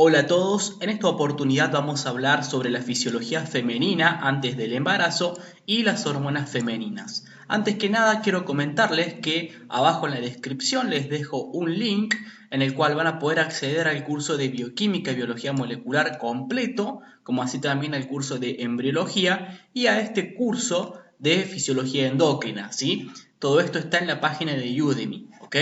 Hola a todos, en esta oportunidad vamos a hablar sobre la fisiología femenina antes del embarazo y las hormonas femeninas. Antes que nada quiero comentarles que abajo en la descripción les dejo un link en el cual van a poder acceder al curso de bioquímica y biología molecular completo, como así también al curso de embriología y a este curso de fisiología endocrina, ¿sí? Todo esto está en la página de Udemy, ¿ok?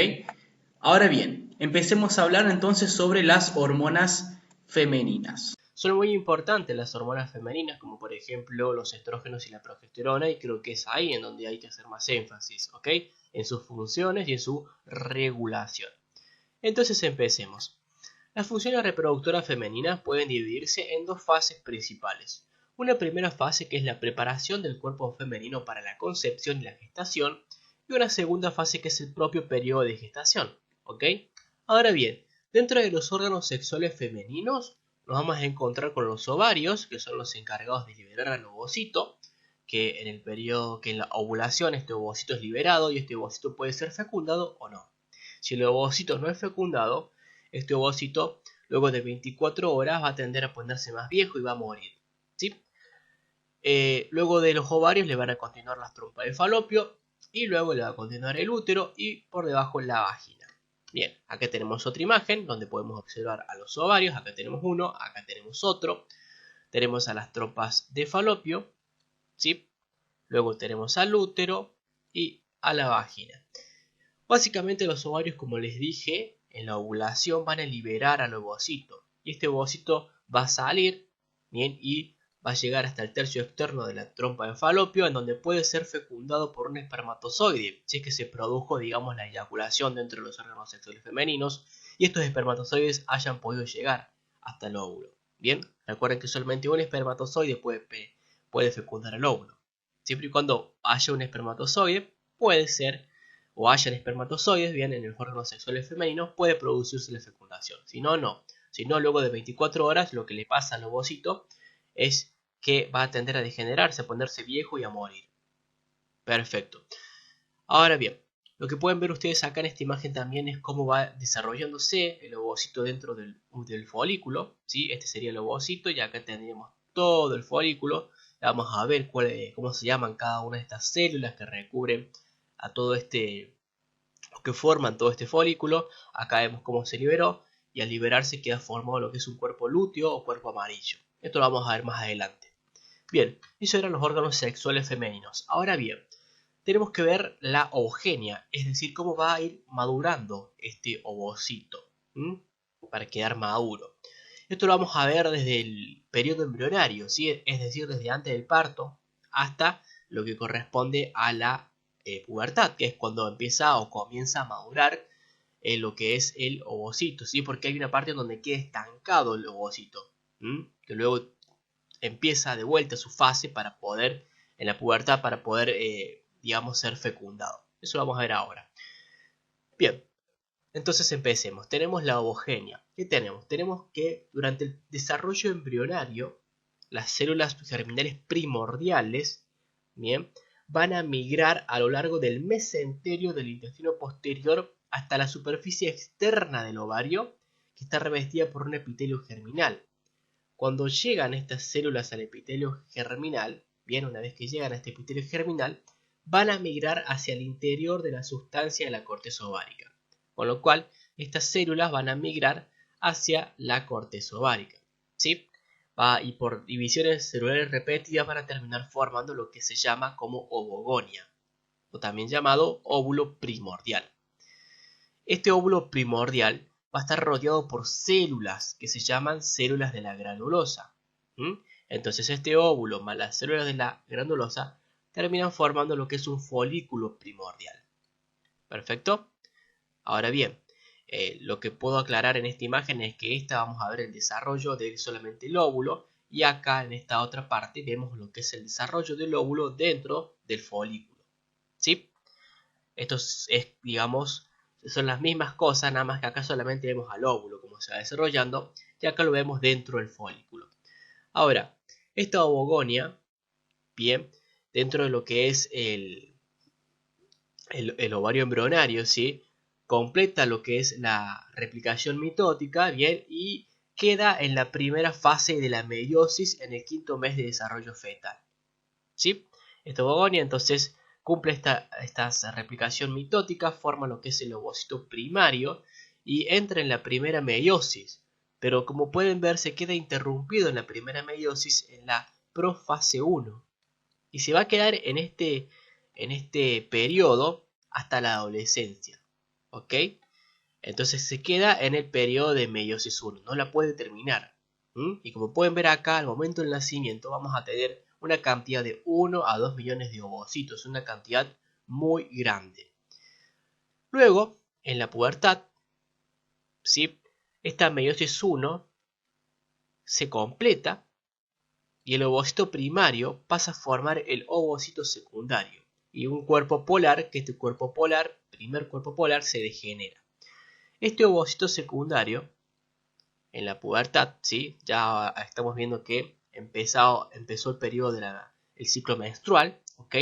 Ahora bien, empecemos a hablar entonces sobre las hormonas femeninas. Son muy importantes las hormonas femeninas, como por ejemplo los estrógenos y la progesterona, y creo que es ahí en donde hay que hacer más énfasis, ¿ok? En sus funciones y en su regulación. Entonces empecemos. Las funciones reproductoras femeninas pueden dividirse en dos fases principales. Una primera fase que es la preparación del cuerpo femenino para la concepción y la gestación, y una segunda fase que es el propio periodo de gestación, ¿ok? Ahora bien, dentro de los órganos sexuales femeninos nos vamos a encontrar con los ovarios, que son los encargados de liberar al ovocito, que en el periodo, que en la ovulación este ovocito es liberado y este ovocito puede ser fecundado o no. Si el ovocito no es fecundado, este ovocito luego de 24 horas va a tender a ponerse más viejo y va a morir, ¿sí? Luego de los ovarios le van a continuar las trompas de falopio y luego le va a continuar el útero y por debajo la vagina. Bien, acá tenemos otra imagen donde podemos observar a los ovarios, acá tenemos uno, acá tenemos otro, tenemos a las trompas de falopio, ¿sí? Luego tenemos al útero y a la vagina. Básicamente los ovarios, como les dije, en la ovulación van a liberar al ovocito y este ovocito va a salir, bien, y va a llegar hasta el tercio externo de la trompa de falopio, en donde puede ser fecundado por un espermatozoide, si es que se produjo, digamos, la eyaculación dentro de los órganos sexuales femeninos y estos espermatozoides hayan podido llegar hasta el óvulo. Bien, recuerden que solamente un espermatozoide puede fecundar el óvulo. Siempre y cuando haya un espermatozoide, puede ser o hayan espermatozoides, bien, en los órganos sexuales femeninos, puede producirse la fecundación. Si no, no. Si no, luego de 24 horas, lo que le pasa al ovocito es que va a tender a degenerarse, a ponerse viejo y a morir. Perfecto. Ahora bien, lo que pueden ver ustedes acá en esta imagen también es cómo va desarrollándose el ovocito dentro del folículo, ¿sí? Este sería el ovocito y acá tendríamos todo el folículo. Vamos a ver cómo se llaman cada una de estas células que recubren a todo que forman todo este folículo. Acá vemos cómo se liberó y al liberarse queda formado lo que es un cuerpo lúteo o cuerpo amarillo. Esto lo vamos a ver más adelante. Bien, eso eran los órganos sexuales femeninos. Ahora bien, tenemos que ver la ovogenia, es decir, cómo va a ir madurando este ovocito para quedar maduro. Esto lo vamos a ver desde el periodo embrionario, ¿sí? Es decir, desde antes del parto hasta lo que corresponde a la pubertad, que es cuando empieza o comienza a madurar lo que es el ovocito, ¿sí? Porque hay una parte en donde queda estancado el ovocito, que luego empieza de vuelta su fase para poder, en la pubertad, para poder, digamos, ser fecundado. Eso lo vamos a ver ahora. Bien, entonces empecemos. Tenemos la ovogenia. ¿Qué tenemos? Tenemos que durante el desarrollo embrionario, las células germinales primordiales, bien, van a migrar a lo largo del mesenterio del intestino posterior hasta la superficie externa del ovario, que está revestida por un epitelio germinal. Cuando llegan estas células al epitelio germinal, bien, una vez que llegan a este epitelio germinal, van a migrar hacia el interior de la sustancia de la corteza ovárica. Con lo cual, estas células van a migrar hacia la corteza ovárica, ¿sí? Y por divisiones celulares repetidas van a terminar formando lo que se llama como ovogonia, o también llamado óvulo primordial. Este óvulo primordial va a estar rodeado por células que se llaman células de la granulosa. Entonces este óvulo más las células de la granulosa terminan formando lo que es un folículo primordial. ¿Perfecto? Ahora bien, lo que puedo aclarar en esta imagen es que esta vamos a ver el desarrollo de solamente el óvulo y acá en esta otra parte vemos lo que es el desarrollo del óvulo dentro del folículo. ¿Sí? Esto digamos, son las mismas cosas, nada más que acá solamente vemos al óvulo como se va desarrollando y acá lo vemos dentro del folículo. Ahora, esta ovogonia, bien, dentro de lo que es el ovario embrionario, ¿sí? Completa lo que es la replicación mitótica, bien, y queda en la primera fase de la meiosis en el quinto mes de desarrollo fetal. ¿Sí? Esta ovogonia entonces cumple esta replicación mitótica, forma lo que es el ovocito primario y entra en la primera meiosis. Pero como pueden ver, se queda interrumpido en la primera meiosis en la profase 1. Y se va a quedar en este periodo hasta la adolescencia. ¿Ok? Entonces se queda en el periodo de meiosis 1. No la puede terminar. Y como pueden ver acá, al momento del nacimiento vamos a tener una cantidad de 1 a 2 millones de ovocitos. Una cantidad muy grande. Luego, en la pubertad, ¿sí? Esta meiosis 1 se completa y el ovocito primario pasa a formar el ovocito secundario y un cuerpo polar, que este cuerpo polar, primer cuerpo polar, se degenera. Este ovocito secundario, en la pubertad, ¿sí? Ya estamos viendo que empezó el periodo del ciclo menstrual, ¿ok?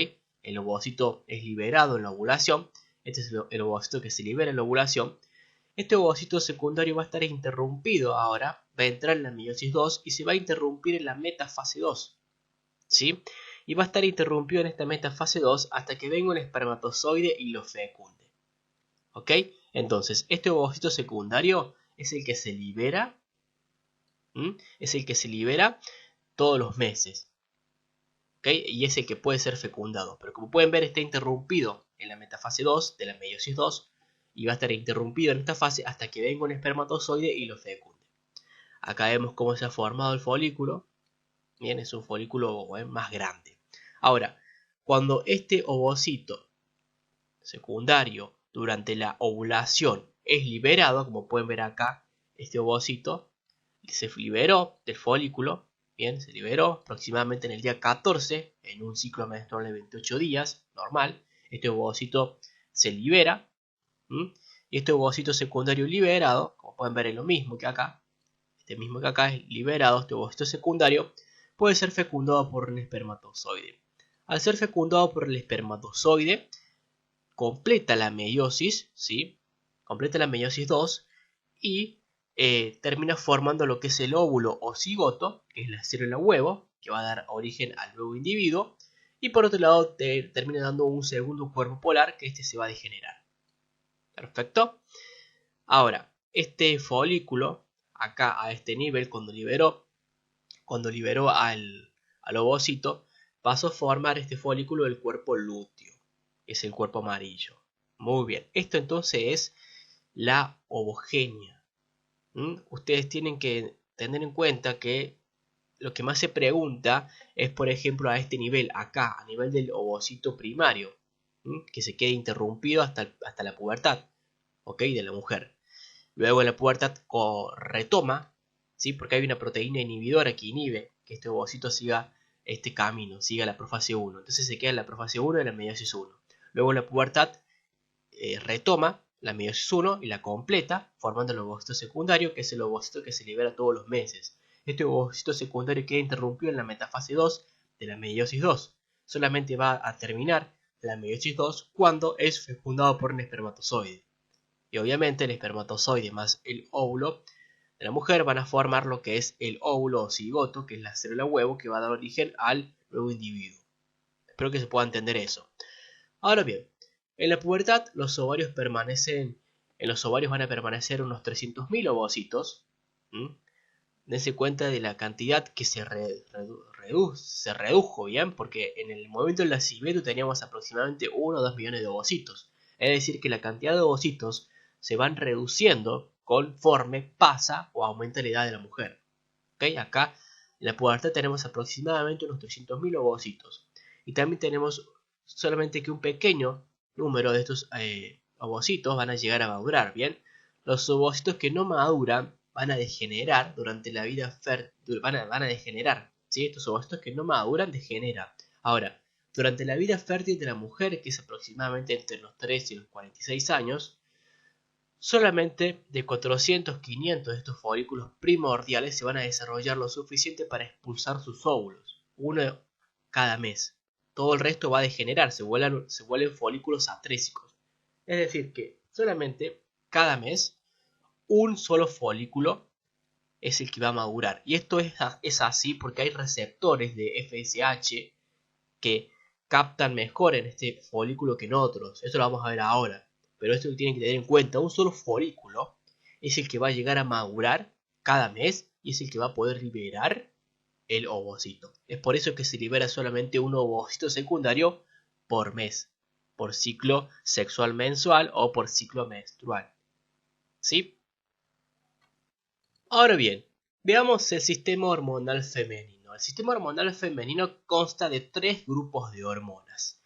El ovocito es liberado en la ovulación, este es el ovocito que se libera en la ovulación. Este ovocito secundario va a estar interrumpido ahora, va a entrar en la meiosis 2 y se va a interrumpir en la metafase 2, ¿sí? Y va a estar interrumpido en esta metafase 2 hasta que venga un espermatozoide y lo fecunde, ¿ok? Entonces, este ovocito secundario es el que se libera, es el que se libera todos los meses, ¿ok? Y es el que puede ser fecundado, pero como pueden ver está interrumpido en la metafase 2 de la meiosis 2 y va a estar interrumpido en esta fase hasta que venga un espermatozoide y lo fecunde. Acá vemos cómo se ha formado el folículo. Bien, es un folículo más grande. Ahora, cuando este ovocito secundario durante la ovulación es liberado, como pueden ver acá, este ovocito se liberó del folículo, bien, se liberó aproximadamente en el día 14, en un ciclo menstrual de 28 días, normal. Este ovocito se libera, y este ovocito secundario liberado, como pueden ver es lo mismo que acá, este mismo que acá es liberado, este ovocito secundario, puede ser fecundado por un espermatozoide. Al ser fecundado por el espermatozoide, completa la meiosis, ¿sí? Completa la meiosis 2 y termina formando lo que es el óvulo o cigoto, que es la célula huevo, que va a dar origen al nuevo individuo. Y por otro lado, termina dando un segundo cuerpo polar, que este se va a degenerar. Perfecto. Ahora, este folículo, acá a este nivel, cuando liberó al ovocito, pasó a formar este folículo del cuerpo lúteo, que es el cuerpo amarillo. Muy bien, esto entonces es la ovogenia. Ustedes tienen que tener en cuenta que lo que más se pregunta es, por ejemplo, a este nivel, acá, a nivel del ovocito primario, que se quede interrumpido hasta la pubertad, ¿ok? De la mujer. Luego en la pubertad retoma, ¿sí? Porque hay una proteína inhibidora que inhibe que este ovocito siga este camino, siga la profase 1. Entonces se queda en la profase 1 y la meiosis 1. Luego en la pubertad retoma la meiosis 1 y la completa, formando el ovocito secundario, que es el ovocito que se libera todos los meses. Este ovocito secundario queda interrumpido en la metafase 2 de la meiosis 2. Solamente va a terminar la meiosis 2 cuando es fecundado por un espermatozoide. Y obviamente el espermatozoide más el óvulo de la mujer van a formar lo que es el óvulo o cigoto, que es la célula huevo que va a dar origen al nuevo individuo. Espero que se pueda entender eso. Ahora bien, en la pubertad en los ovarios van a permanecer unos 300.000 ovocitos. Dense cuenta de la cantidad que se redujo, ¿bien? Porque en el momento del nacimiento teníamos aproximadamente 1 o 2 millones de ovocitos. Es decir, que la cantidad de ovocitos se van reduciendo conforme pasa o aumenta la edad de la mujer. ¿Okay? Acá en la pubertad tenemos aproximadamente unos 300.000 ovocitos. Y también tenemos solamente que un pequeño número de estos ovocitos van a llegar a madurar, ¿bien? Los ovocitos que no maduran van a degenerar durante la vida fértil, van a degenerar, ¿sí? Estos ovocitos que no maduran degeneran. Ahora, durante la vida fértil de la mujer, que es aproximadamente entre los 3 y los 46 años, solamente de 400 500 de estos folículos primordiales se van a desarrollar lo suficiente para expulsar sus óvulos, uno cada mes. Todo el resto va a degenerar, se vuelven folículos atrésicos. Es decir, que solamente cada mes un solo folículo es el que va a madurar. Y esto es así porque hay receptores de FSH que captan mejor en este folículo que en otros. Esto lo vamos a ver ahora. Pero esto lo tienen que tener en cuenta. Un solo folículo es el que va a llegar a madurar cada mes y es el que va a poder liberar el ovocito. Es por eso que se libera solamente un ovocito secundario por mes, por ciclo sexual mensual o por ciclo menstrual. ¿Sí? Ahora bien, veamos el sistema hormonal femenino. El sistema hormonal femenino consta de 3 grupos de hormonas.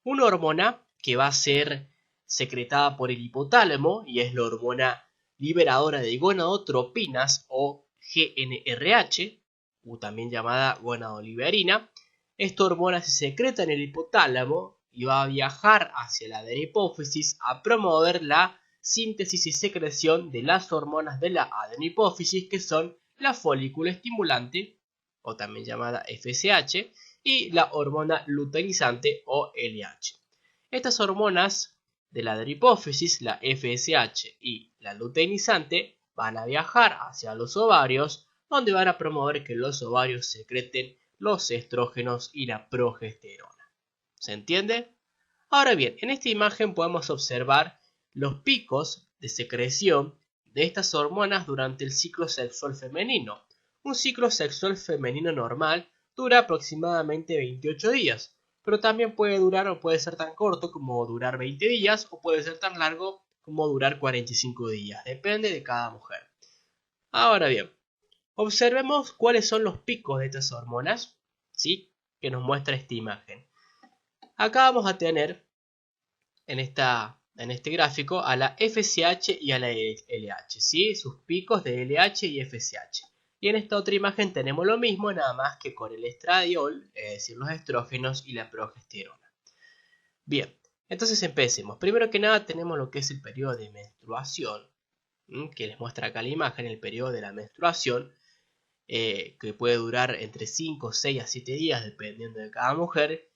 Una hormona que va a ser secretada por el hipotálamo y es la hormona liberadora de gonadotropinas o GnRH, o también llamada gonadoliberina. Esta hormona se secreta en el hipotálamo y va a viajar hacia la adenohipófisis a promover la síntesis y secreción de las hormonas de la adenohipófisis, que son la folículo estimulante, o también llamada FSH, y la hormona luteinizante o LH. Estas hormonas de la adenohipófisis, la FSH y la luteinizante, van a viajar hacia los ovarios, donde van a promover que los ovarios secreten los estrógenos y la progesterona. ¿Se entiende? Ahora bien, en esta imagen podemos observar los picos de secreción de estas hormonas durante el ciclo sexual femenino. Un ciclo sexual femenino normal dura aproximadamente 28 días, pero también puede durar o puede ser tan corto como durar 20 días o puede ser tan largo como durar 45 días, depende de cada mujer. Ahora bien, observemos cuáles son los picos de estas hormonas, ¿sí?, que nos muestra esta imagen. Acá vamos a tener en este gráfico a la FSH y a la LH, ¿sí?, sus picos de LH y FSH. Y en esta otra imagen tenemos lo mismo, nada más que con el estradiol, es decir, los estrógenos y la progesterona. Bien, entonces empecemos. Primero que nada tenemos lo que es el periodo de menstruación, que les muestra acá la imagen, el periodo de la menstruación, que puede durar entre 5, 6 a 7 días dependiendo de cada mujer.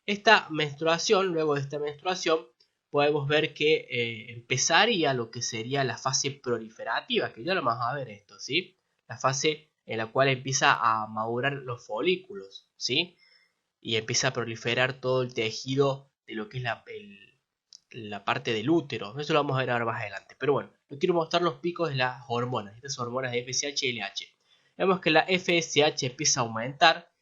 Esta menstruación, luego de esta menstruación, podemos ver que empezaría lo que sería la fase proliferativa, que ya lo vamos a ver esto, ¿sí? La fase en la cual empieza a madurar los folículos, ¿sí? Y empieza a proliferar todo el tejido de lo que es la parte del útero. Eso lo vamos a ver ahora más adelante. Pero bueno, les quiero mostrar los picos de las hormonas, estas hormonas de FSH y LH. Vemos que la FSH empieza a aumentar,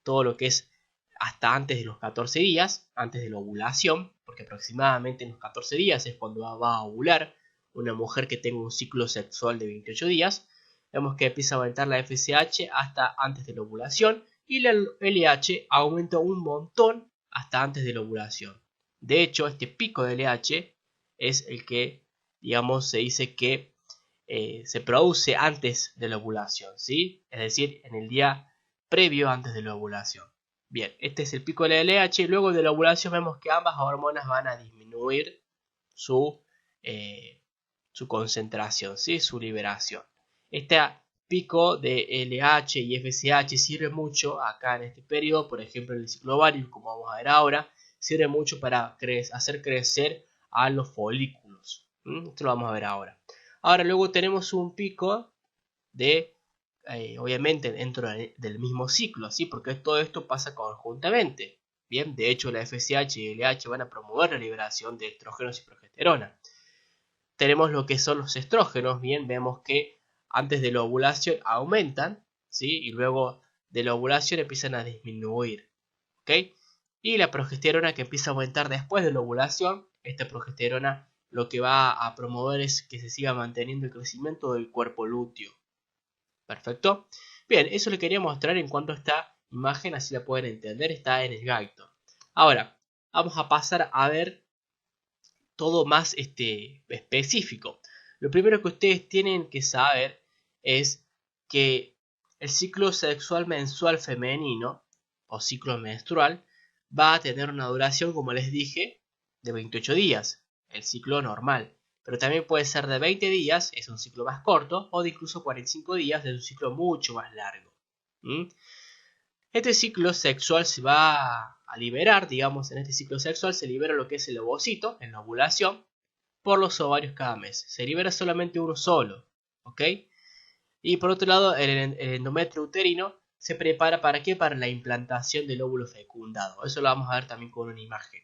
todo lo que es hasta antes de los 14 días, antes de la ovulación, porque aproximadamente en los 14 días es cuando va a ovular una mujer que tenga un ciclo sexual de 28 días. Vemos que empieza a aumentar la FSH hasta antes de la ovulación y la LH aumenta un montón hasta antes de la ovulación. De hecho, este pico de LH es el que, digamos, se dice que se produce antes de la ovulación, ¿sí? Es decir, en el día previo antes de la ovulación. Bien, este es el pico de la LH y luego de la ovulación vemos que ambas hormonas van a disminuir su concentración, ¿sí?, su liberación. Este pico de LH y FSH sirve mucho acá en este periodo, por ejemplo en el ciclo ovario, como vamos a ver ahora, sirve mucho para hacer crecer a los folículos. Esto lo vamos a ver ahora. Ahora luego tenemos un pico de, obviamente dentro del mismo ciclo, ¿sí?, porque todo esto pasa conjuntamente. Bien, de hecho la FSH y LH van a promover la liberación de estrógenos y progesterona. Tenemos lo que son los estrógenos. Bien, vemos que antes de la ovulación aumentan, ¿sí?, y luego de la ovulación empiezan a disminuir, ¿ok? Y la progesterona, que empieza a aumentar después de la ovulación. Esta progesterona lo que va a promover es que se siga manteniendo el crecimiento del cuerpo lúteo. Perfecto. Bien, eso le quería mostrar en cuanto a esta imagen, así la pueden entender, está en el guide. Ahora, vamos a pasar a ver todo más específico. Lo primero que ustedes tienen que saber es que el ciclo sexual mensual femenino o ciclo menstrual va a tener una duración, como les dije, de 28 días, el ciclo normal. Pero también puede ser de 20 días, es un ciclo más corto, o de incluso 45 días, es un ciclo mucho más largo. Este ciclo sexual se va a liberar, digamos, en este ciclo sexual se libera lo que es el ovocito, en la ovulación, por los ovarios cada mes. Se libera solamente uno solo, ¿ok? Y por otro lado, el endometrio uterino se prepara ¿para qué? Para la implantación del óvulo fecundado. Eso lo vamos a ver también con una imagen.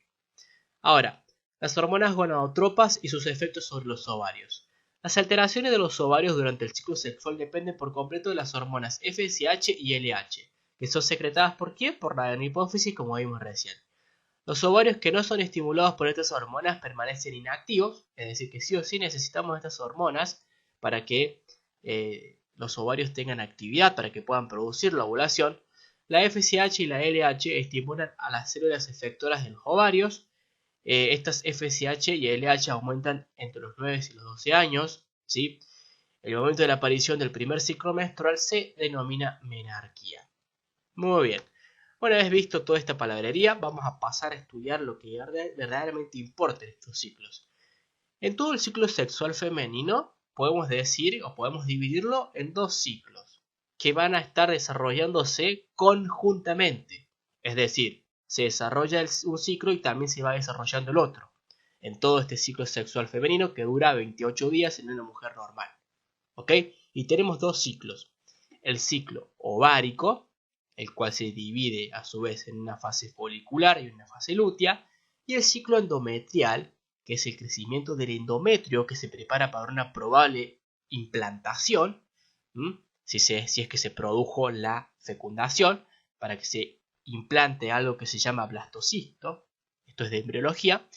Ahora, las hormonas gonadotropas y sus efectos sobre los ovarios. Las alteraciones de los ovarios durante el ciclo sexual dependen por completo de las hormonas FSH y LH, que son secretadas ¿por quién? Por la adenohipófisis, como vimos recién. Los ovarios que no son estimulados por estas hormonas permanecen inactivos, es decir, que sí o sí necesitamos estas hormonas para que los ovarios tengan actividad, para que puedan producir la ovulación. La FSH y la LH estimulan a las células efectoras de los ovarios. Estas FSH y LH aumentan entre los 9 y los 12 años, ¿sí? El momento de la aparición del primer ciclo menstrual se denomina menarquía. Muy bien. Una vez visto toda esta palabrería, vamos a pasar a estudiar lo que verdaderamente importa en estos ciclos. En todo el ciclo sexual femenino podemos decir o podemos dividirlo en dos ciclos que van a estar desarrollándose conjuntamente. Es decir, se desarrolla un ciclo y también se va desarrollando el otro. En todo este ciclo sexual femenino que dura 28 días en una mujer normal. ¿Ok? Y tenemos dos ciclos. El ciclo ovárico, el cual se divide a su vez en una fase folicular y una fase lútea, y el ciclo endometrial, que es el crecimiento del endometrio que se prepara para una probable implantación, si es que se produjo la fecundación, para que se implante algo que se llama blastocisto, esto es de embriología.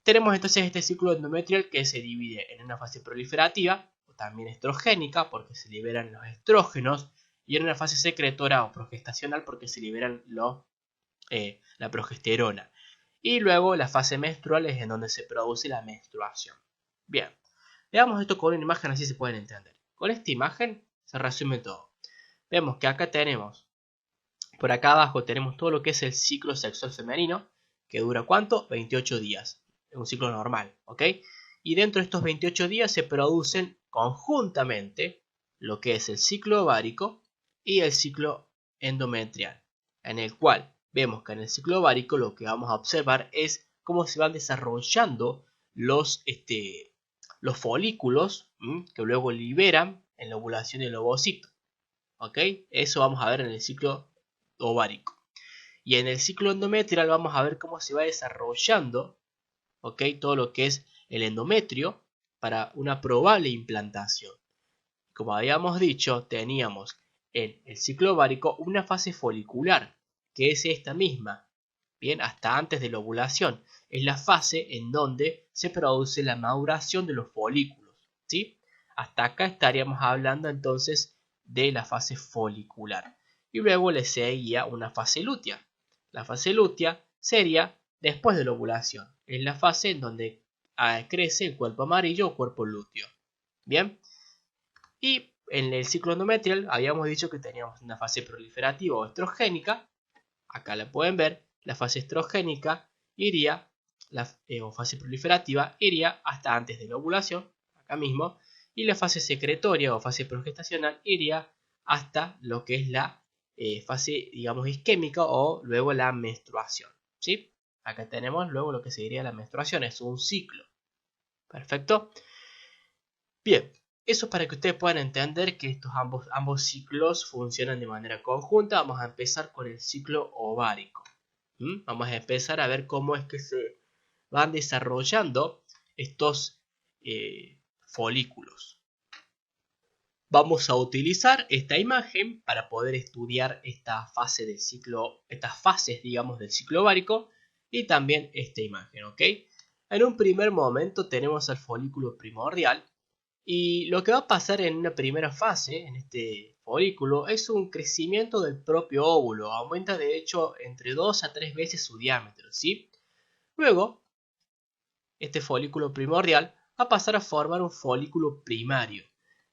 Tenemos entonces este ciclo endometrial que se divide en una fase proliferativa, o también estrogénica, porque se liberan los estrógenos, y en una fase secretora o progestacional porque se liberan la progesterona. Y luego la fase menstrual es en donde se produce la menstruación. Bien, veamos esto con una imagen así se pueden entender. Con esta imagen se resume todo. Vemos que acá tenemos, por acá abajo tenemos todo lo que es el ciclo sexual femenino, que dura ¿cuánto? 28 días. Es un ciclo normal, ¿ok? Y dentro de estos 28 días se producen conjuntamente lo que es el ciclo ovárico y el ciclo endometrial, en el cual vemos que en el ciclo ovárico lo que vamos a observar es cómo se van desarrollando los folículos que luego liberan en la ovulación del ovocito. ¿Ok? Eso vamos a ver en el ciclo ovárico. Y en el ciclo endometrial vamos a ver cómo se va desarrollando, ¿ok? Todo lo que es el endometrio para una probable implantación. Como habíamos dicho, teníamos en el ciclo ovárico una fase folicular, que es esta misma, bien, hasta antes de la ovulación. Es la fase en donde se produce la maduración de los folículos, ¿sí? Hasta acá estaríamos hablando entonces de la fase folicular. Y luego le seguía una fase lútea. La fase lútea sería después de la ovulación. Es la fase en donde crece el cuerpo amarillo o cuerpo lúteo. Bien. Y en el ciclo endometrial habíamos dicho que teníamos una fase proliferativa o estrogénica. Acá la pueden ver. La fase estrogénica iría, o fase proliferativa, iría hasta antes de la ovulación, acá mismo. Y la fase secretoria o fase progestacional iría hasta lo que es la fase, digamos, isquémica o luego la menstruación. ¿Sí? Acá tenemos luego lo que sería la menstruación. Es un ciclo. Perfecto. Bien. Eso para que ustedes puedan entender que estos ambos ciclos funcionan de manera conjunta. Vamos a empezar con el ciclo ovárico. Vamos a empezar a ver cómo es que se van desarrollando estos folículos. Vamos a utilizar esta imagen para poder estudiar esta fase del ciclo, estas fases, digamos, del ciclo ovárico y también esta imagen, ¿ok? En un primer momento tenemos al folículo primordial. Y lo que va a pasar en una primera fase, en este folículo, es un crecimiento del propio óvulo. Aumenta de hecho entre 2 a 3 veces su diámetro, ¿sí? Luego, este folículo primordial va a pasar a formar un folículo primario.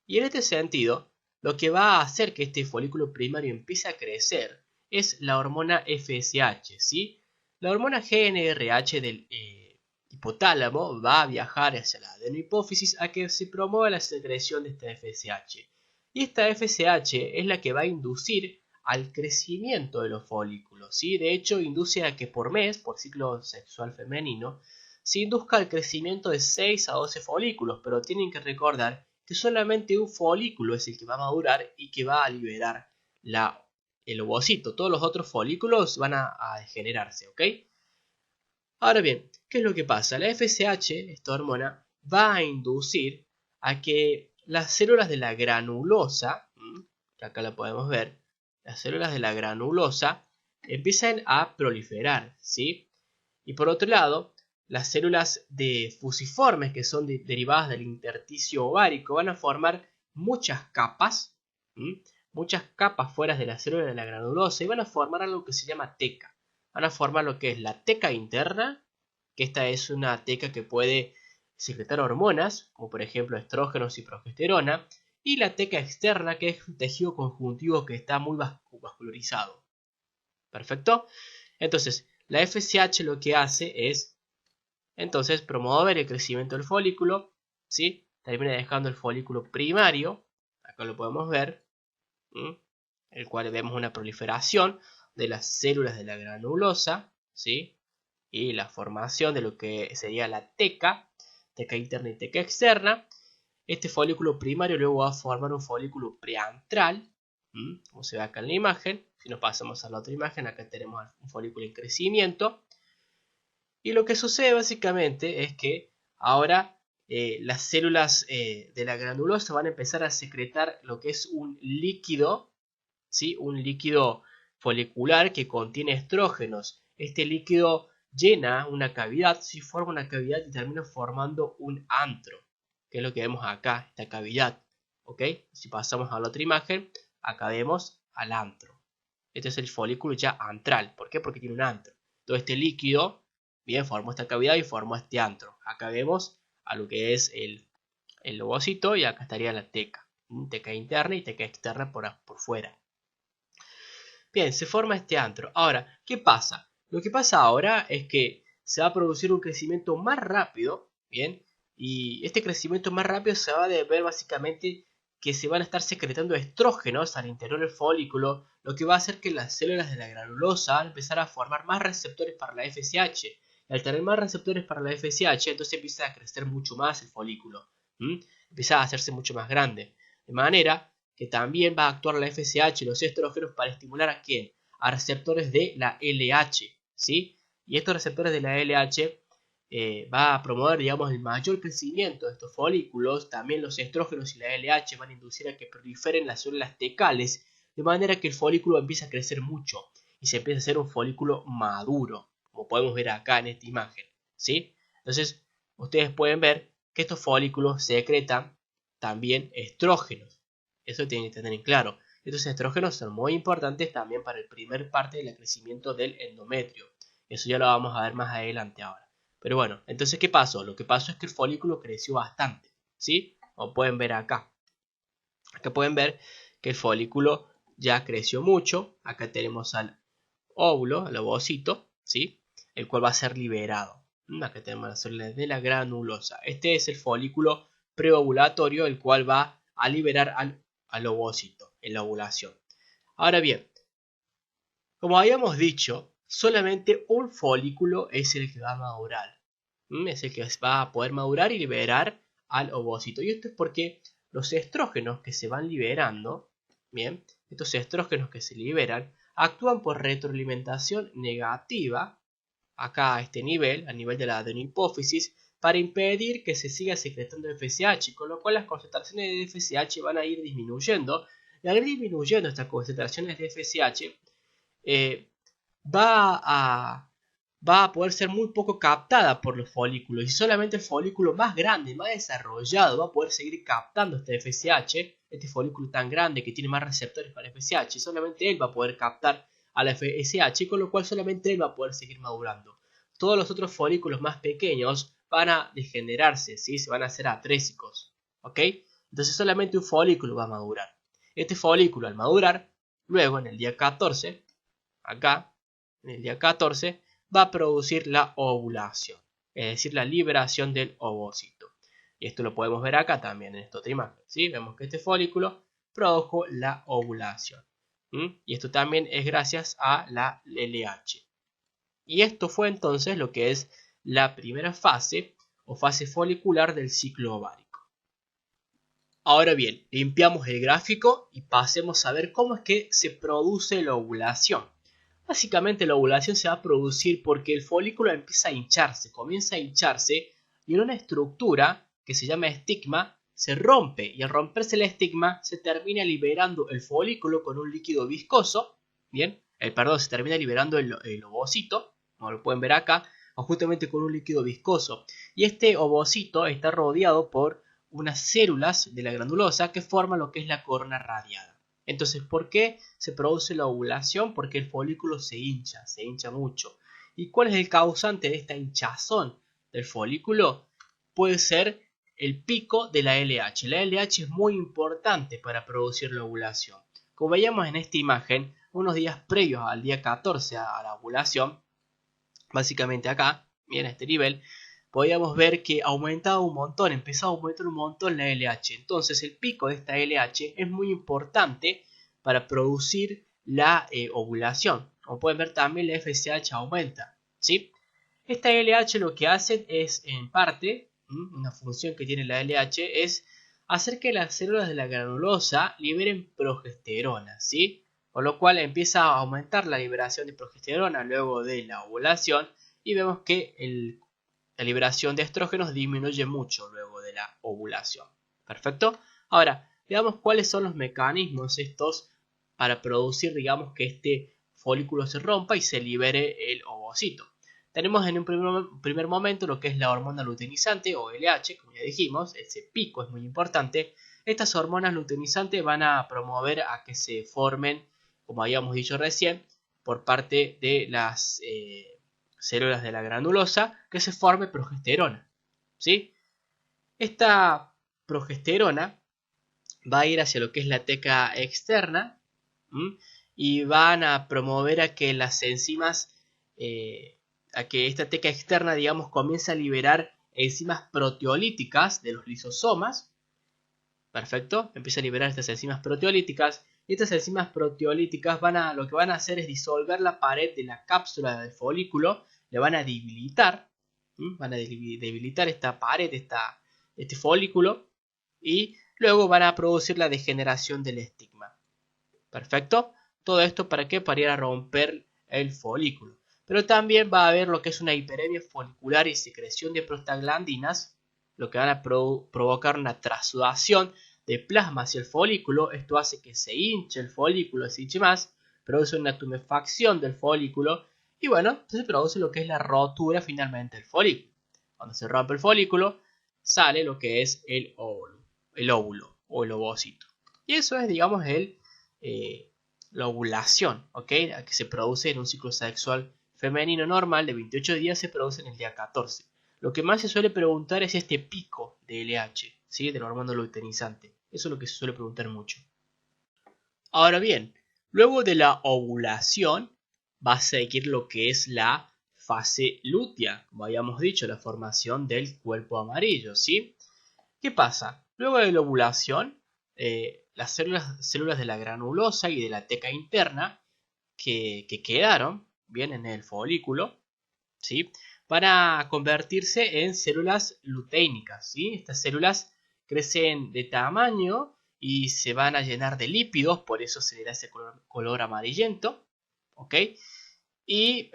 Y en este sentido, lo que va a hacer que este folículo primario empiece a crecer es la hormona FSH, ¿sí? La hormona GnRH del hipotálamo va a viajar hacia la adenohipófisis a que se promueva la secreción de esta FSH. Y esta FSH es la que va a inducir al crecimiento de los folículos, ¿sí? De hecho, induce a que por mes, por ciclo sexual femenino, se induzca el crecimiento de 6 a 12 folículos, pero tienen que recordar que solamente un folículo es el que va a madurar y que va a liberar el ovocito. Todos los otros folículos van a degenerarse, ¿ok? Ahora bien, ¿qué es lo que pasa? La FSH, esta hormona, va a inducir a que las células de la granulosa, que acá la podemos ver, las células de la granulosa empiezan a proliferar, ¿sí? Y por otro lado, las células fusiformes, que son derivadas del intersticio ovárico, van a formar muchas capas fuera de la célula de la granulosa y van a formar algo que se llama teca. Van a formar lo que es la teca interna, que esta es una teca que puede secretar hormonas, como por ejemplo estrógenos y progesterona, y la teca externa, que es un tejido conjuntivo que está muy vascularizado. ¿Perfecto? Entonces, la FSH lo que hace es, entonces, promover el crecimiento del folículo, ¿sí? Termina dejando el folículo primario, acá lo podemos ver, el cual vemos una proliferación de las células de la granulosa, ¿sí? Y la formación de lo que sería la teca interna y teca externa. Este folículo primario luego va a formar un folículo preantral, como se ve acá en la imagen. Si nos pasamos a la otra imagen, acá tenemos un folículo en crecimiento. Y lo que sucede básicamente es que ahora las células de la granulosa van a empezar a secretar lo que es un líquido, ¿sí? Un líquido folicular que contiene estrógenos. Este líquido llena una cavidad, ¿sí? Forma una cavidad y termina formando un antro, que es lo que vemos acá, esta cavidad. ¿Ok? Si pasamos a la otra imagen, acá vemos al antro. Este es el folículo ya antral. ¿Por qué? Porque tiene un antro. Todo este líquido, bien, formó esta cavidad y formó este antro. Acá vemos a lo que es el ovocito y acá estaría la teca. Teca interna y teca externa por fuera. Bien, se forma este antro. Ahora, ¿qué pasa? Lo que pasa ahora es que se va a producir un crecimiento más rápido, ¿bien? Y este crecimiento más rápido se va a deber básicamente que se van a estar secretando estrógenos al interior del folículo, lo que va a hacer que las células de la granulosa van a empezar a formar más receptores para la FSH. Y al tener más receptores para la FSH, entonces empieza a crecer mucho más el folículo. Empieza a hacerse mucho más grande. De manera que también va a actuar la FSH y los estrógenos para estimular ¿a quién? A receptores de la LH, ¿sí? Y estos receptores de la LH va a promover, digamos, el mayor crecimiento de estos folículos. También los estrógenos y la LH van a inducir a que proliferen las células tecales, de manera que el folículo empieza a crecer mucho y se empieza a hacer un folículo maduro, como podemos ver acá en esta imagen, ¿sí? Entonces, ustedes pueden ver que estos folículos secretan también estrógenos. Eso tienen que tener en claro. Estos estrógenos son muy importantes también para el primer parte del crecimiento del endometrio. Eso ya lo vamos a ver más adelante ahora. Pero bueno, entonces ¿qué pasó? Lo que pasó es que el folículo creció bastante, ¿sí? Como pueden ver acá. Acá pueden ver que el folículo ya creció mucho. Acá tenemos al óvulo, al ovocito, ¿sí? El cual va a ser liberado. Acá tenemos las células de la granulosa. Este es el folículo preovulatorio, el cual va a liberar al ovocito en la ovulación. Ahora bien, como habíamos dicho, solamente un folículo es el que va a madurar. Es el que va a poder madurar y liberar al ovocito. Y esto es porque los estrógenos que se van liberando, bien, estos estrógenos que se liberan, actúan por retroalimentación negativa, acá a este nivel, a nivel de la adenohipófisis, para impedir que se siga secretando FSH, con lo cual las concentraciones de FSH van a ir disminuyendo. Y al ir disminuyendo estas concentraciones de FSH, va a poder ser muy poco captada por los folículos y solamente el folículo más grande, más desarrollado, va a poder seguir captando este FSH, este folículo tan grande que tiene más receptores para FSH, solamente él va a poder captar a la FSH, con lo cual solamente él va a poder seguir madurando. Todos los otros folículos más pequeños van a degenerarse, ¿sí? Se van a hacer atrésicos, ¿ok? Entonces solamente un folículo va a madurar. Este folículo al madurar, luego en el día 14, acá, en el día 14, va a producir la ovulación, es decir, la liberación del ovocito. Y esto lo podemos ver acá también en esta otra imagen, ¿sí? Vemos que este folículo produjo la ovulación. Y esto también es gracias a la LH. Y esto fue entonces lo que es la primera fase o fase folicular del ciclo ovárico. Ahora bien, limpiamos el gráfico y pasemos a ver cómo es que se produce la ovulación. Básicamente la ovulación se va a producir porque el folículo empieza a hincharse, comienza a hincharse y en una estructura que se llama estigma se rompe y al romperse el estigma se termina liberando el folículo con un líquido viscoso, bien, se termina liberando el ovocito, como lo pueden ver acá, justamente con un líquido viscoso y este ovocito está rodeado por unas células de la granulosa que forman lo que es la corona radiada. Entonces, ¿por qué se produce la ovulación? Porque el folículo se hincha mucho. ¿Y cuál es el causante de esta hinchazón del folículo? Puede ser el pico de la LH. La LH es muy importante para producir la ovulación. Como veíamos en esta imagen, unos días previos al día 14 a la ovulación, básicamente acá, bien a este nivel, podíamos ver que aumentaba un montón, empezaba a aumentar un montón la LH. Entonces el pico de esta LH es muy importante para producir la ovulación. Como pueden ver también la FSH aumenta, ¿sí? Esta LH lo que hace es, en parte, una función que tiene la LH es hacer que las células de la granulosa liberen progesterona, ¿sí? Con lo cual empieza a aumentar la liberación de progesterona luego de la ovulación y vemos que la liberación de estrógenos disminuye mucho luego de la ovulación. ¿Perfecto? Ahora, veamos cuáles son los mecanismos estos para producir, digamos, que este folículo se rompa y se libere el ovocito. Tenemos en un primer momento lo que es la hormona luteinizante o LH, como ya dijimos, ese pico es muy importante. Estas hormonas luteinizantes van a promover a que se formen, como habíamos dicho recién, por parte de las células de la granulosa, que se forme progesterona, ¿sí? Esta progesterona va a ir hacia lo que es la teca externa y van a promover a que las enzimas, a que esta teca externa, digamos, comience a liberar enzimas proteolíticas de los lisosomas. Perfecto, empieza a liberar estas enzimas proteolíticas y estas enzimas proteolíticas lo que van a hacer es disolver la pared de la cápsula del folículo, le van a debilitar, debilitar esta pared, este folículo y luego van a producir la degeneración del estigma. Perfecto, todo esto ¿para qué? Para ir a romper el folículo. Pero también va a haber lo que es una hiperemia folicular y secreción de prostaglandinas, lo que van a provocar una trasudación de plasma hacia el folículo. Esto hace que se hinche el folículo, se hinche más, produce una tumefacción del folículo y bueno, entonces produce lo que es la rotura finalmente del folículo. Cuando se rompe el folículo, sale lo que es el óvulo o el ovocito. Y eso es, digamos, la ovulación, ¿ok? Que se produce en un ciclo sexual femenino normal de 28 días, se produce en el día 14. Lo que más se suele preguntar es este pico de LH, ¿sí? Del hormona luteinizante. Eso es lo que se suele preguntar mucho. Ahora bien, luego de la ovulación va a seguir lo que es la fase lútea, como habíamos dicho, la formación del cuerpo amarillo, ¿sí? ¿Qué pasa? Luego de la ovulación, las células de la granulosa y de la teca interna que quedaron bien en el folículo, ¿sí? Van a convertirse en células luteínicas, ¿sí? Estas células crecen de tamaño y se van a llenar de lípidos, por eso se le da ese color amarillento, ¿ok? Y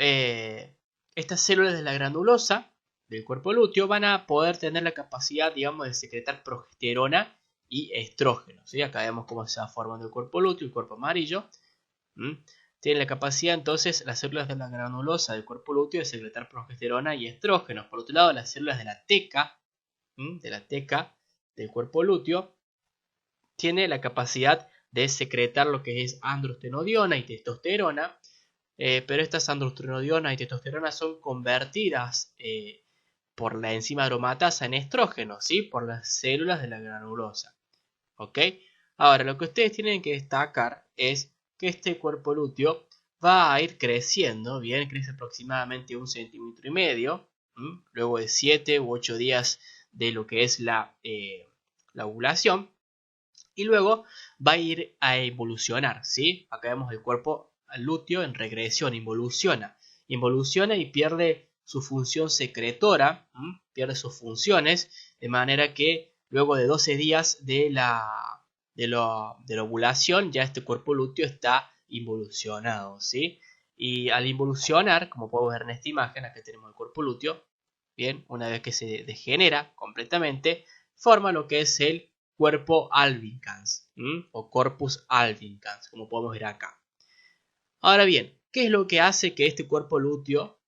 estas células de la granulosa del cuerpo lúteo van a poder tener la capacidad, digamos, de secretar progesterona y estrógeno, ¿sí? Acá vemos cómo se va formando el cuerpo lúteo, el cuerpo amarillo. Tienen la capacidad entonces las células de la granulosa del cuerpo lúteo de secretar progesterona y estrógenos. Por otro lado, las células de la teca del cuerpo lúteo tienen la capacidad de secretar lo que es androstenodiona y testosterona, pero estas androstenodiona y testosterona son convertidas por la enzima aromatasa en estrógeno, ¿sí? Por las células de la granulosa. ¿Ok? Ahora, lo que ustedes tienen que destacar es que este cuerpo lúteo va a ir creciendo, bien, crece aproximadamente 1,5 cm, luego de 7 u 8 días de lo que es la ovulación, y luego va a ir a evolucionar, ¿sí? Acá vemos el cuerpo lúteo en regresión, involuciona y pierde su función secretora, pierde sus funciones, de manera que luego de 12 días de la ovulación, ya este cuerpo lúteo está involucionado, ¿sí? Y al involucionar, como podemos ver en esta imagen, acá tenemos el cuerpo lúteo, bien, una vez que se degenera completamente, forma lo que es el cuerpo albicans, o corpus albicans, como podemos ver acá. Ahora bien, ¿qué es lo que hace que este cuerpo lúteo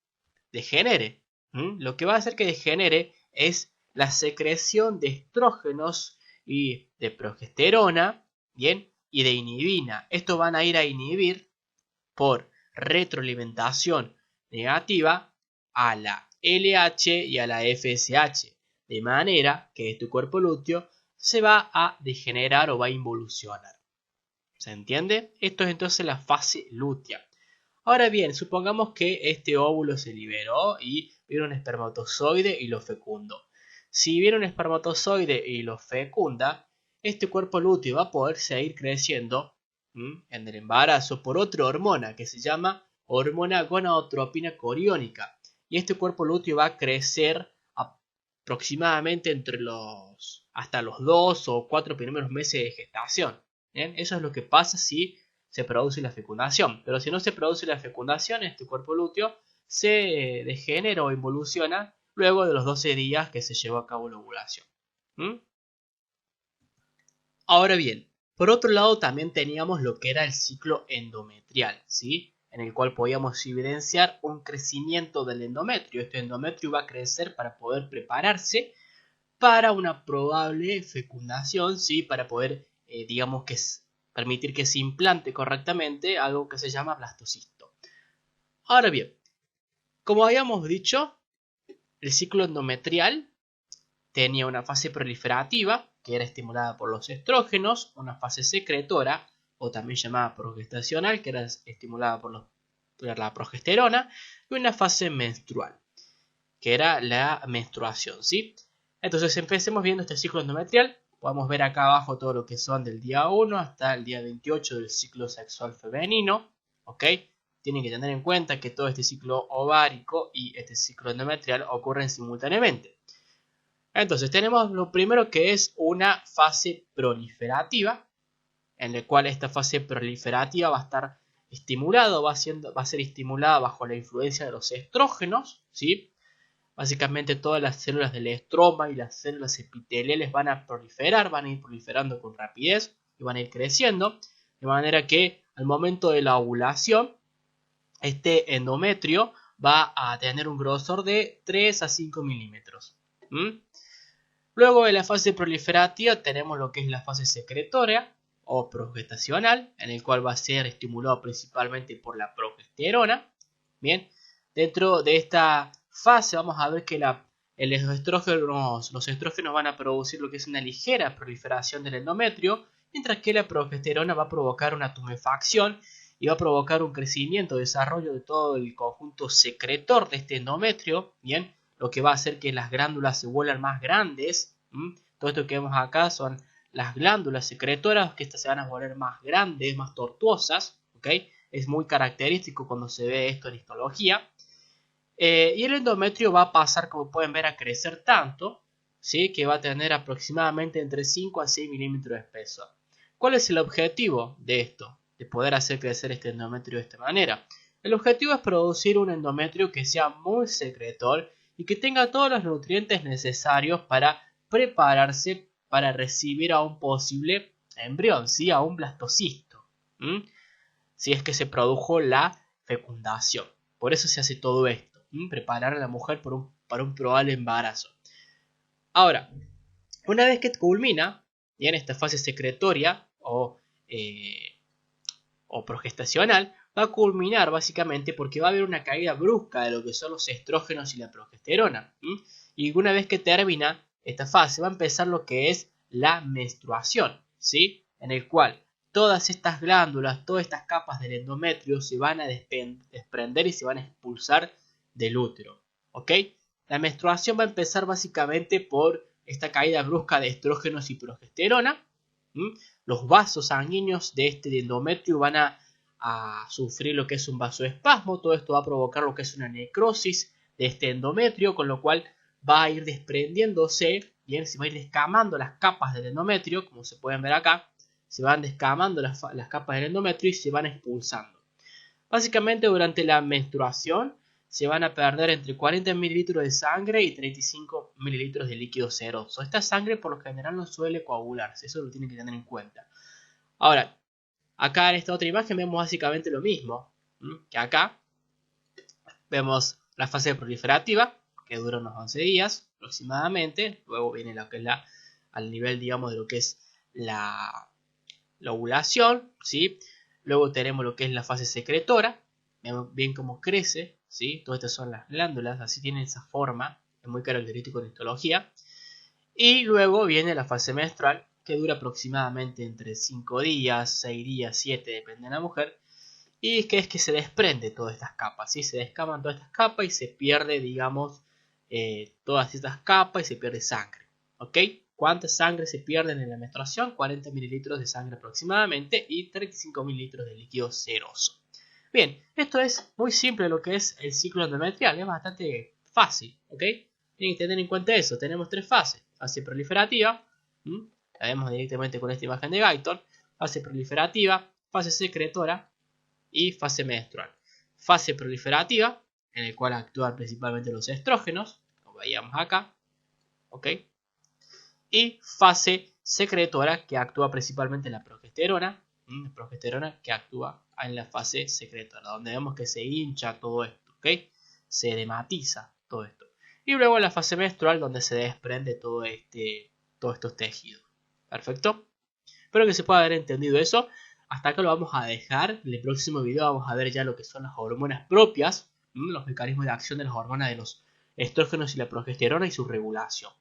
degenere? Lo que va a hacer que degenere es la secreción de estrógenos y de progesterona, bien, y de inhibina. Estos van a ir a inhibir por retroalimentación negativa a la LH y a la FSH, de manera que este cuerpo lúteo se va a degenerar o va a involucionar. ¿Se entiende? Esto es entonces la fase lútea. Ahora bien, supongamos que este óvulo se liberó y viene un espermatozoide y lo fecundó. Si viene un espermatozoide y lo fecunda, este cuerpo lúteo va a poder seguir creciendo en el embarazo por otra hormona que se llama hormona gonadotropina coriónica. Y este cuerpo lúteo va a crecer aproximadamente hasta los 2 o 4 primeros meses de gestación. ¿Bien? Eso es lo que pasa si se produce la fecundación. Pero si no se produce la fecundación, este cuerpo lúteo se degenera o involuciona luego de los 12 días que se llevó a cabo la ovulación. Ahora bien, por otro lado también teníamos lo que era el ciclo endometrial, ¿sí? En el cual podíamos evidenciar un crecimiento del endometrio. Este endometrio va a crecer para poder prepararse para una probable fecundación, ¿sí? Para poder, digamos que permitir que se implante correctamente algo que se llama blastocisto. Ahora bien, como habíamos dicho, el ciclo endometrial tenía una fase proliferativa, que era estimulada por los estrógenos, una fase secretora, o también llamada progestacional, que era estimulada por la progesterona, y una fase menstrual, que era la menstruación, ¿sí? Entonces empecemos viendo este ciclo endometrial. Podemos ver acá abajo todo lo que son del día 1 hasta el día 28 del ciclo sexual femenino, ¿ok? Tienen que tener en cuenta que todo este ciclo ovárico y este ciclo endometrial ocurren simultáneamente. Entonces tenemos lo primero que es una fase proliferativa, en la cual esta fase proliferativa va a estar estimulada, va a ser estimulada bajo la influencia de los estrógenos, ¿sí? Básicamente todas las células del estroma y las células epiteliales van a proliferar, van a ir proliferando con rapidez y van a ir creciendo, de manera que al momento de la ovulación, este endometrio va a tener un grosor de 3 a 5 milímetros. Luego de la fase proliferativa tenemos lo que es la fase secretoria o progestacional, en el cual va a ser estimulado principalmente por la progesterona. Bien, dentro de esta fase vamos a ver que los estrógenos van a producir lo que es una ligera proliferación del endometrio, mientras que la progesterona va a provocar una tumefacción y va a provocar un crecimiento, desarrollo de todo el conjunto secretor de este endometrio, bien, lo que va a hacer que las glándulas se vuelvan más grandes. Todo esto que vemos acá son las glándulas secretoras, que estas se van a volver más grandes, más tortuosas, ¿ok? Es muy característico cuando se ve esto en histología. Y el endometrio va a pasar, como pueden ver, a crecer tanto, ¿sí? Que va a tener aproximadamente entre 5 a 6 milímetros de espesor. ¿Cuál es el objetivo de esto? De poder hacer crecer este endometrio de esta manera. El objetivo es producir un endometrio que sea muy secretor y que tenga todos los nutrientes necesarios para prepararse para recibir a un posible embrión, ¿sí? A un blastocisto, si es que se produjo la fecundación. Por eso se hace todo esto, preparar a la mujer para un probable embarazo. Ahora, una vez que culmina en esta fase secretoria o progestacional, va a culminar básicamente porque va a haber una caída brusca de lo que son los estrógenos y la progesterona. Y una vez que termina esta fase va a empezar lo que es la menstruación, ¿sí? En el cual todas estas glándulas, todas estas capas del endometrio se van a desprender y se van a expulsar del útero, ¿ok? La menstruación va a empezar básicamente por esta caída brusca de estrógenos y progesterona. Los vasos sanguíneos de este endometrio van a sufrir lo que es un vasoespasmo. Todo esto va a provocar lo que es una necrosis de este endometrio, con lo cual va a ir desprendiéndose bien, se va a ir descamando las capas del endometrio, como se pueden ver acá, se van descamando las capas del endometrio y se van expulsando. Básicamente durante la menstruación se van a perder entre 40 mililitros de sangre y 35 mililitros de líquido seroso. Esta sangre por lo general no suele coagularse, eso lo tienen que tener en cuenta. Ahora, acá en esta otra imagen vemos básicamente lo mismo, que acá. Vemos la fase proliferativa, que dura unos 11 días aproximadamente. Luego viene lo que es al nivel, digamos, de lo que es la ovulación, ¿sí? Luego tenemos lo que es la fase secretora. Vemos bien cómo crece, ¿sí? Todas estas son las glándulas, así tienen esa forma, es muy característico en histología. Y luego viene la fase menstrual, que dura aproximadamente entre 5 días, 6 días, 7, depende de la mujer. Y es que se desprende todas estas capas, ¿sí? Se descaman todas estas capas y se pierde, digamos, todas estas capas y se pierde sangre, ¿ok? ¿Cuánta sangre se pierde en la menstruación? 40 mililitros de sangre aproximadamente y 35 mililitros de líquido seroso. Bien, esto es muy simple lo que es el ciclo endometrial, es bastante fácil, ¿ok? Tienen que tener en cuenta eso, tenemos 3 fases. Fase proliferativa, la vemos directamente con esta imagen de Guyton. Fase proliferativa, fase secretora y fase menstrual. Fase proliferativa, en la cual actúan principalmente los estrógenos, como veíamos acá, ¿ok? Y fase secretora, que actúa principalmente en la progesterona, que actúa en la fase secretora, donde vemos que se hincha todo esto, ¿ok? Se edematiza todo esto. Y luego la fase menstrual, donde se desprende todos estos tejidos. ¿Perfecto? Espero que se pueda haber entendido eso. Hasta acá lo vamos a dejar. En el próximo video vamos a ver ya lo que son las hormonas propias, los mecanismos de acción de las hormonas de los estrógenos y la progesterona y su regulación.